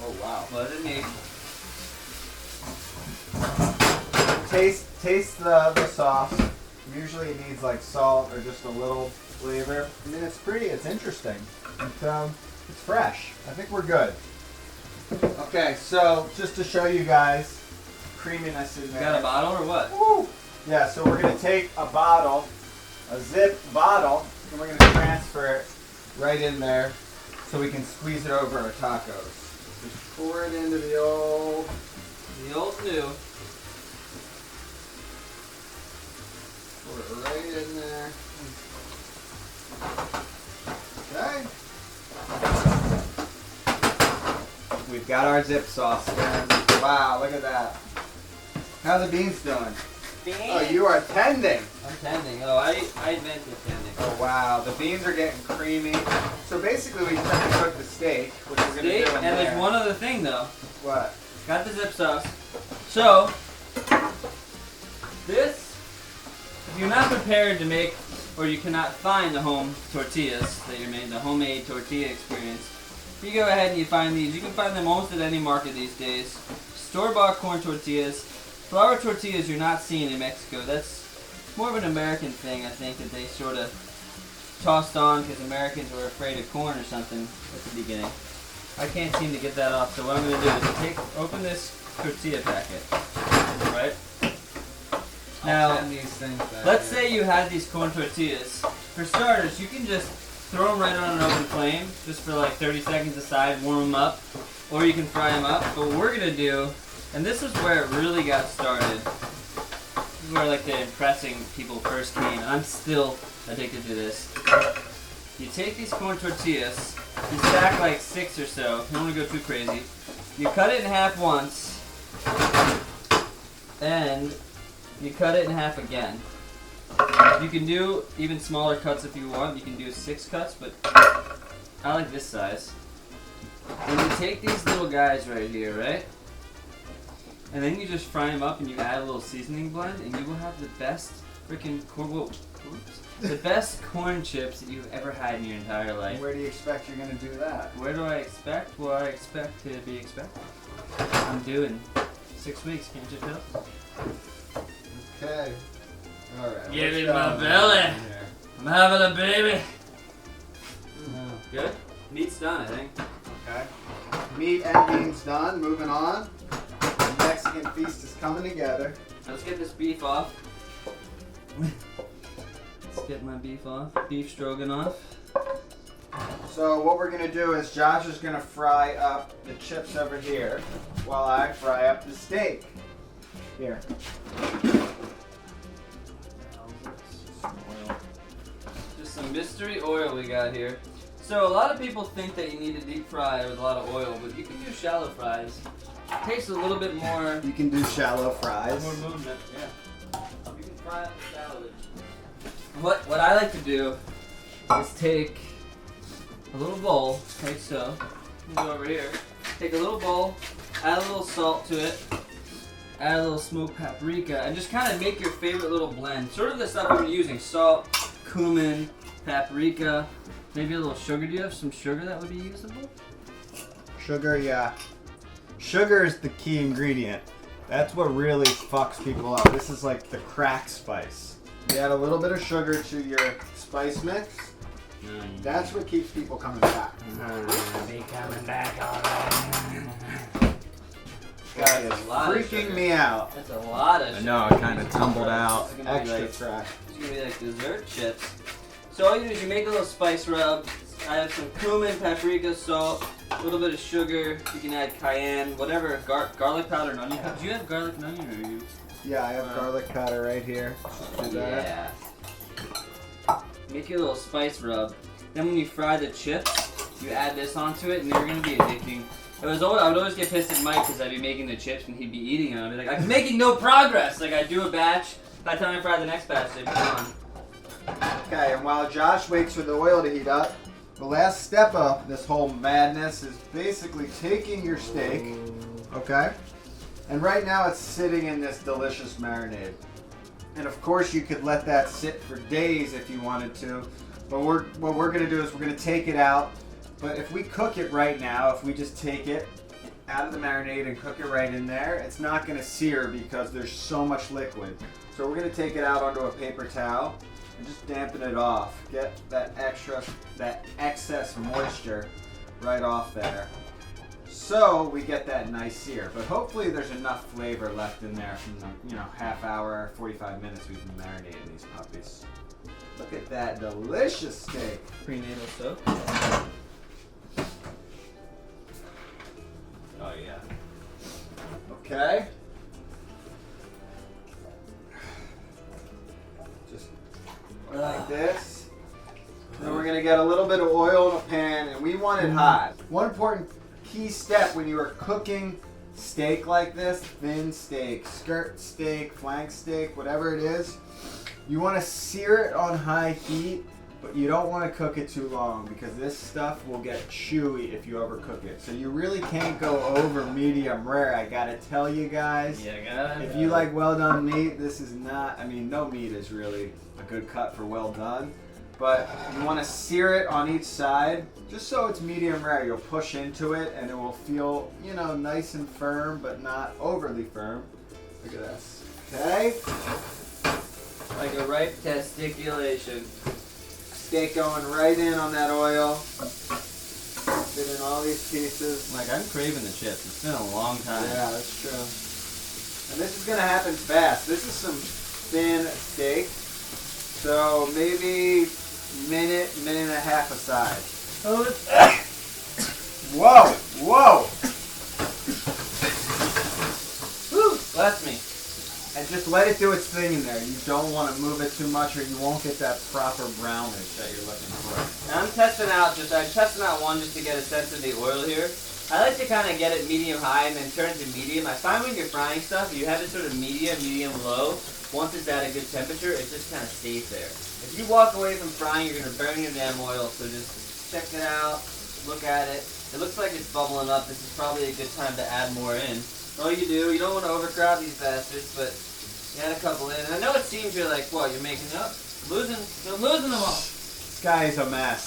Oh wow. What did it need? Taste the sauce. Usually it needs like salt or just a little flavor. I mean, it's interesting. It's fresh. I think we're good. Okay, so just to show you guys creaminess in there. Got a bottle or what? Woo! Yeah, so we're gonna take a bottle, a zip bottle, and we're gonna transfer it right in there so we can squeeze it over our tacos. Just pour it into the old new. Pour it right in there. Okay. We've got our zip sauce, guys. Wow, look at that. How the beans doing? Oh, you are tending. I'm tending. Oh, I invented tending. Oh, wow. The beans are getting creamy. So basically, we just have to cook the steak, which we're going to do in And there. there's one other thing, though. What? Got the zip sauce. So, this, if you're not prepared to make, or you cannot find the home tortillas that you're making, the homemade tortilla experience, you go ahead and you find these. You can find them almost at any market these days. Store-bought corn tortillas. Flour tortillas you're not seeing in Mexico. That's more of an American thing, I think, that they sort of tossed on because Americans were afraid of corn or something at the beginning. I can't seem to get that off, so what I'm going to do is open this tortilla packet, right? Now, let's say you had these corn tortillas. For starters, you can just throw them right on an open flame, just for like 30 seconds aside, warm them up, or you can fry them up. But what we're going to do, and this is where it really got started, this is where like the impressing people first came, and I'm still addicted to this. You take these corn tortillas, you stack like 6 or so, you don't want to go too crazy. You cut it in half once, and you cut it in half again. You can do even smaller cuts if you want. You can do 6 cuts, but I like this size. And you take these little guys right here, right? And then you just fry them up and you add a little seasoning blend, and you will have the best freaking the best corn chips that you've ever had in your entire life. Where do you expect you're going to do that? Where do I expect? Well, I expect to be expected. I'm doing 6 weeks, can't you tell? Okay. Alright. Get in my belly. I'm having a baby. Good? Meat's done, I think. Okay. Meat and beans done. Moving on. The Mexican feast is coming together. Let's get this beef off. Let's get my beef off. Beef stroganoff. So what we're going to do is Josh is going to fry up the chips over here while I fry up the steak. Here. Just some mystery oil we got here. So a lot of people think that you need to deep fry with a lot of oil, but you can do shallow fries. It takes a little bit more. You can do shallow fries. More movement, yeah. You can fry up the shallow. What I like to do is take a little bowl, like so. Go over here. Take a little bowl, add a little salt to it, add a little smoked paprika, and just kind of make your favorite little blend. Sort of the stuff we're using: salt, cumin, paprika, maybe a little sugar. Do you have some sugar that would be usable? Sugar, yeah. Sugar is the key ingredient. That's what really fucks people up. This is like the crack spice. You add a little bit of sugar to your spice mix. That's what keeps people coming back. Be coming back alright. Guy is freaking me out. That's a lot of sugar. I know, it kind of tumbled out. Extra Extra crack. It's gonna be like dessert chips. So all you do is you make a little spice rub. I have some cumin, paprika, salt, A little bit of sugar. You can add cayenne, whatever. Garlic powder and onion. Do you have garlic and onion, or you? Yeah, I have garlic powder right here. Do that. Yeah. Make your little spice rub. Then when you fry the chips, you add this onto it, and they're gonna be addicting. I would always get pissed at Mike because I'd be making the chips and he'd be eating them. I'd be like, I'm making no progress. Like, I'd do a batch. By the time I fry the next batch, they'd be gone. Okay, and while Josh waits for the oil to heat up, the last step of this whole madness is basically taking your steak, okay? And right now it's sitting in this delicious marinade. And of course you could let that sit for days if you wanted to. But what we're gonna do is we're gonna take it out. But if we cook it right now, if we just take it out of the marinade and cook it right in there, it's not gonna sear because there's so much liquid. So we're gonna take it out onto a paper towel and just dampen it off. Get that excess moisture right off there. So we get that nice sear. But hopefully there's enough flavor left in there from the half hour, 45 minutes we've been marinating these puppies. Look at that delicious steak. Prenatal soak. Oh yeah. Okay. Just like this. Then we're gonna get a little bit of oil in a pan, and we want it hot. One important key step when you are cooking steak like this, thin steak, skirt steak, flank steak, whatever it is, you want to sear it on high heat, but you don't want to cook it too long because this stuff will get chewy if you overcook it. So you really can't go over medium rare. I gotta tell you guys, if you like well done meat, this is not, no meat is really a good cut for well done. But you want to sear it on each side, just so it's medium rare. You'll push into it and it will feel, nice and firm, but not overly firm. Look at this. Okay? Like a ripe testiculation. Steak going right in on that oil. Fit in all these pieces. Like, I'm craving the chips. It's been a long time. Yeah, that's true. And this is going to happen fast. This is some thin steak. So maybe minute and a half aside. Oh, Whoa! Whoa! woo! Bless me. And just let it do its thing in there. You don't want to move it too much or you won't get that proper brownish that you're looking for. Now I'm testing out one just to get a sense of the oil here. I like to kind of get it medium-high and then turn it to medium. I find when you're frying stuff, you have it sort of medium-low. Once it's at a good temperature, it just kind of stays there. If you walk away from frying, you're going to burn your damn oil. So just check it out, look at it. It looks like it's bubbling up. This is probably a good time to add more in. All you do, you don't want to overcrowd these bastards, but you add a couple in. And I know it seems you're like, what, you're making up? I'm losing them all. This guy is a mess.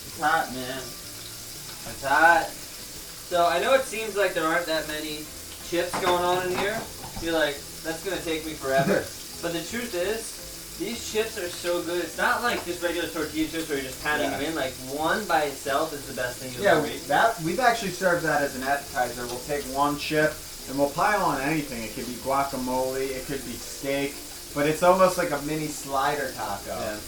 It's hot, man. It's hot. So I know it seems like there aren't that many chips going on in here. You're like, that's going to take me forever. But the truth is, these chips are so good. It's not like just regular tortilla chips where you're just patting them in. Like, one by itself is the best thing you'll ever eat. We've actually served that as an appetizer. We'll take one chip and we'll pile on anything. It could be guacamole, it could be steak, but it's almost like a mini slider taco. Yeah.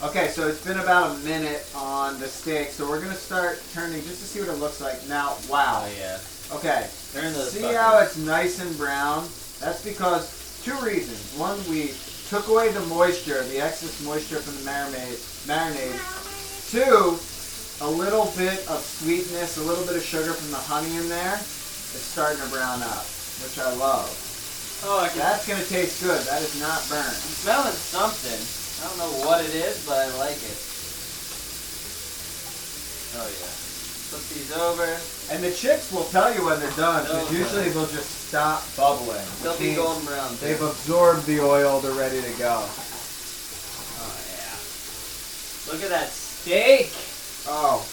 Okay, so it's been about a minute on the steak, so we're going to start turning just to see what it looks like. Now, wow. Oh, yeah. Okay, Turn those see fuckers. how it's nice and brown? That's because two reasons. One, we took away the moisture, the excess moisture from the marinade. Two, a little bit of sweetness, a little bit of sugar from the honey in there. It's starting to brown up, which I love. Oh, That's going to taste good. That is not burnt. I'm smelling something. I don't know what it is, but I like it. Oh, yeah. Flip these over. And the chips will tell you when they're done, because No, usually they'll just stop bubbling. They'll be golden brown, too. They've absorbed the oil. They're ready to go. Oh, yeah. Look at that steak. Oh.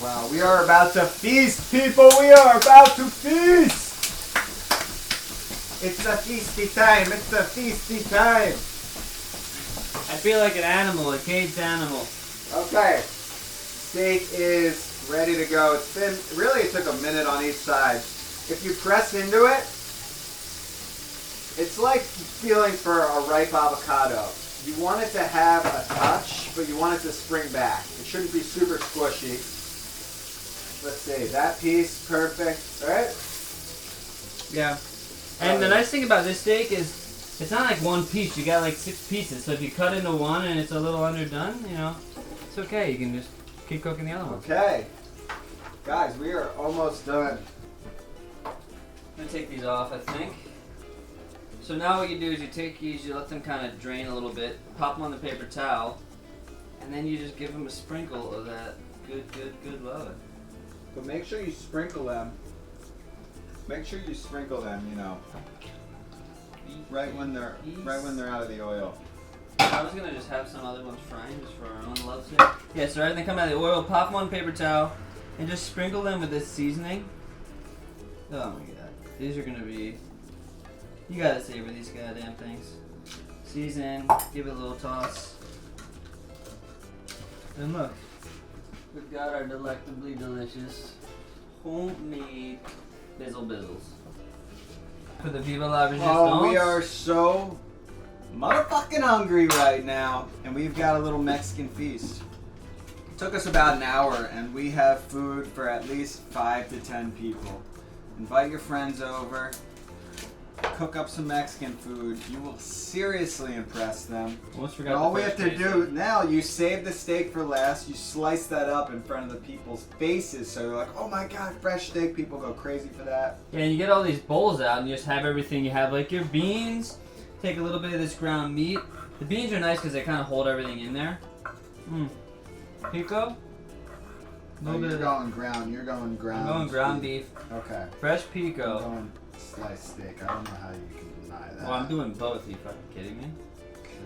Wow, we are about to feast, people. We are about to feast. It's a feasty time. It's a feasty time. I feel like an animal, a caged animal. Okay. Steak is ready to go. It took a minute on each side. If you press into it, it's like feeling for a ripe avocado. You want it to have a touch, but you want it to spring back. It shouldn't be super squishy. Let's see, that piece, perfect. All right? Yeah. And the nice thing about this steak is it's not like one piece. You got like 6 pieces. So if you cut into one and it's a little underdone, you know, it's okay. You can just keep cooking the other one. Okay. Guys, we are almost done. I'm going to take these off, I think. So now what you do is you take these, you let them kind of drain a little bit, pop them on the paper towel, and then you just give them a sprinkle of that good love. But make sure you sprinkle them. Make sure you sprinkle them, you know, right when they're out of the oil. I was gonna just have some other ones frying just for our own love's sake. Yeah, so right when they come out of the oil, pop them on paper towel, and just sprinkle them with this seasoning. Oh my god, these are gonna be. You gotta savor these goddamn things. Season, give it a little toss, and look, we've got our delectably delicious homemade bizzles. For the Viva La Resistance. Oh, we are so motherfucking hungry right now, and we've got a little Mexican feast. It took us about an hour, and we have food for at least 5 to 10 people. Invite your friends over. Cook up some Mexican food. You will seriously impress them. Almost And forgot. all we have to do now, you save the steak for last. You slice that up in front of the people's faces, so you're like, "Oh my god, fresh steak!" People go crazy for that. Yeah, and you get all these bowls out, and you just have everything. You have like your beans. Take a little bit of this ground meat. The beans are nice because they kind of hold everything in there. Pico. No, you're going ground. You're going ground. I'm going ground beef. Okay. Fresh I'm pico. going sliced steak. I don't know how you can deny that. Well, I'm doing both. Are you fucking kidding me?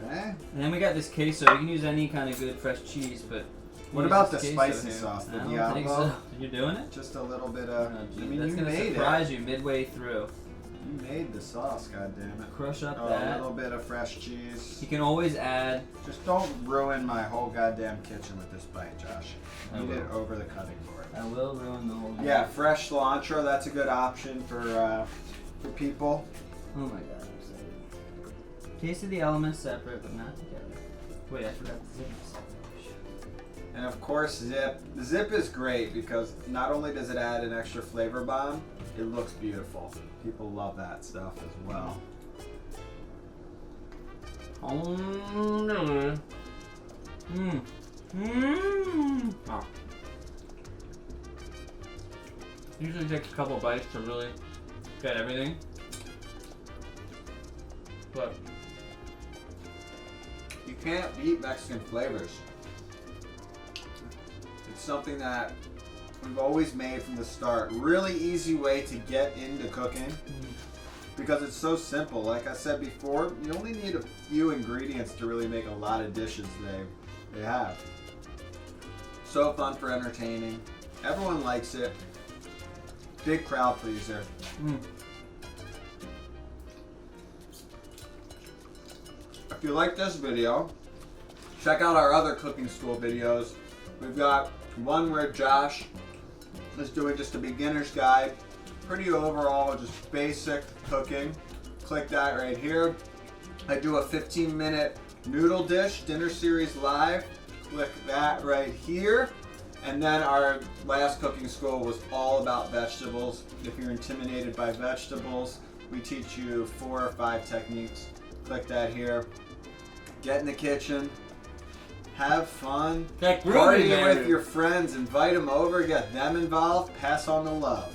Okay. And then we got this queso. You can use any kind of good fresh cheese, but What use about the this queso spicy here. sauce? The I don't Diablo? think so. You're doing it? Just a little bit Oh, of. gee, I mean, that's you gonna made surprise it. you midway through. You made the sauce, goddammit. Crush up Oh, a that. little bit of fresh cheese. You can always add. Just don't ruin my whole goddamn kitchen with this bite, Josh. I Eat will. it over the cutting board. I will ruin the whole. Yeah, fresh cilantro. That's a good option for people. Oh my god, I'm excited. Tasted the elements separate, but not together. Wait, I forgot the zips. And of course, Zip. The Zip is great because not only does it add an extra flavor bomb, it looks beautiful. People love that stuff as well. Oh no. Oh. Usually takes a couple bites to really get everything. But You can't beat Mexican flavors. It's something that we've always made from the start. Really easy way to get into cooking because it's so simple. Like I said before, you only need a few ingredients to really make a lot of dishes they have. So fun for entertaining. Everyone likes it. Big crowd pleaser. If you like this video, check out our other cooking school videos. We've got one where Josh is doing just a beginner's guide. Pretty overall, just basic cooking. Click that right here. I do a 15-minute noodle dish, dinner series live. Click that right here. And then our last cooking school was all about vegetables. If you're intimidated by vegetables, we teach you 4 or 5 techniques. Click that here. Get in the kitchen. Have fun. That Party groovy, man. with your friends. Invite them over. Get them involved. Pass on the love.